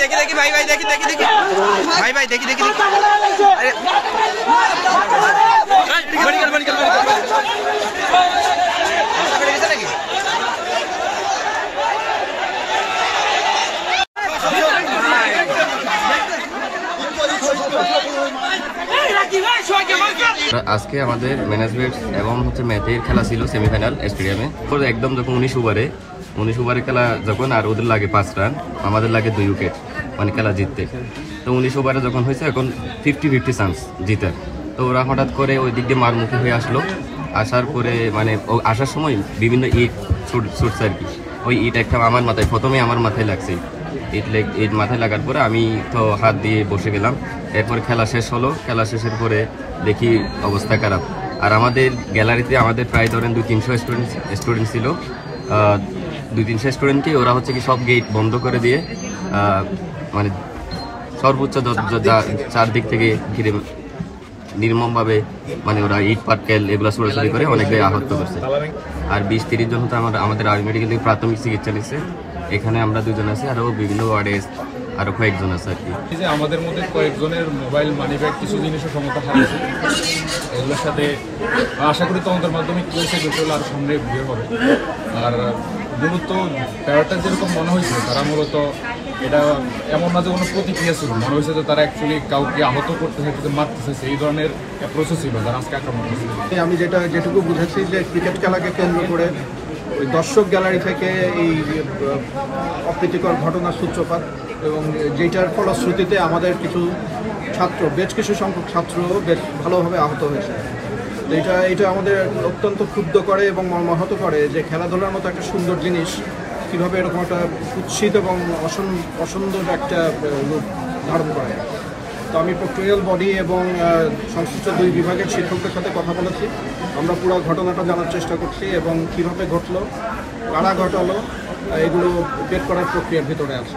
দেখি দেখি ভাই ভাই দেখি দেখি দেখি ভাই ভাই দেখি দেখি দেখি আজকে আমাদের ম্যানেজমেন্ট এবং হচ্ছে ম্যাথের খেলা ছিল সেমিফাইনাল স্টেডিয়ামে। একদম যখন 19 ওভারে খেলা যখন, আর ওদের লাগে 5 রান, আমাদের লাগে 2 উইকেট মানে খেলা জিততে। তো 19 ওভারে যখন হয়েছে এখন 50-50 চান্স জিতার। তো ওরা হঠাৎ করে ওই দিক দিয়ে মারমুখী হয়ে আসলো। আসার পরে মানে আসার সময় বিভিন্ন ইট ছুটছে আর কি। ওই ইট একটা আমার মাথায়, প্রথমে আমার মাথায় লাগছে। ইট মাথায় লাগার পরে আমি তো হাত দিয়ে বসে গেলাম। এরপর খেলা শেষ হলো। খেলা শেষের পরে দেখি অবস্থা খারাপ। আর আমাদের গ্যালারিতে আমাদের প্রায় ধরেন 200-300 স্টুডেন্ট ছিল। 200-300 স্টুডেন্টকে ওরা হচ্ছে কি সব গেট বন্ধ করে দিয়ে মানে সর্বোচ্চ চারদিক থেকে ঘিরে নির্মমভাবে মানে ওরা ইট পাটকেল এগুলো ছোড়াছুড়ি করে অনেকটাই আহত করছে। আর 20-30 জন তো আমাদের আর্মি মেডিকেল থেকে প্রাথমিক চিকিৎসা নিচ্ছে। এখানে আমরা 2 জন আছি, আরও বিভিন্ন ওয়ার্ডে আরও কয়েকজন আছে আর কি। আমাদের মধ্যে কয়েকজনের মোবাইল, মানি ব্যাগ, কিছু জিনিসের ক্ষমতা হারিয়েছে। এগুলোর সাথে আশা করি তদন্তের মাধ্যমে কী হয়েছে বিষয়গুলো আর সামনে বের হবে। আর মূলত ব্যাপারটা যেরকম মনে হয়েছে, তারা মূলত এটা এমন না যে কোনো প্রতিক্রিয়া ছিল, মনে হয়েছে যে তারা অ্যাকচুয়ালি কাউকে আহত করতে চাইছে, মারতে চাইছে, এই ধরনের প্রসেস ছিল তারা আজকে আক্রমণ করেছিল। আমি যেটুকু বুঝেছি যে ক্রিকেট খেলাকে কেন্দ্র করে ওই দর্শক গ্যালারি থেকে এই অপ্রীতিকর ঘটনার সূত্রপাত, এবং যেটার ফলশ্রুতিতে আমাদের বেশ কিছু সংখ্যক ছাত্র বেশ ভালোভাবে আহত হয়েছে। এটা আমাদের অত্যন্ত ক্ষুব্ধ করে এবং মর্মাহত করে যে খেলাধুলার মতো একটা সুন্দর জিনিস কীভাবে এরকম একটা কুৎসিত এবং অসুন্দর একটা রূপ ধারণ করে। তো আমি প্রক্টোরিয়াল বডি এবং সংশ্লিষ্ট 2 বিভাগের শিক্ষকদের সাথে কথা বলেছি। আমরা পুরো ঘটনাটা জানার চেষ্টা করছি এবং কীভাবে ঘটলো, কারা ঘটালো, এগুলো বের করার প্রক্রিয়ার ভিতরে আছে।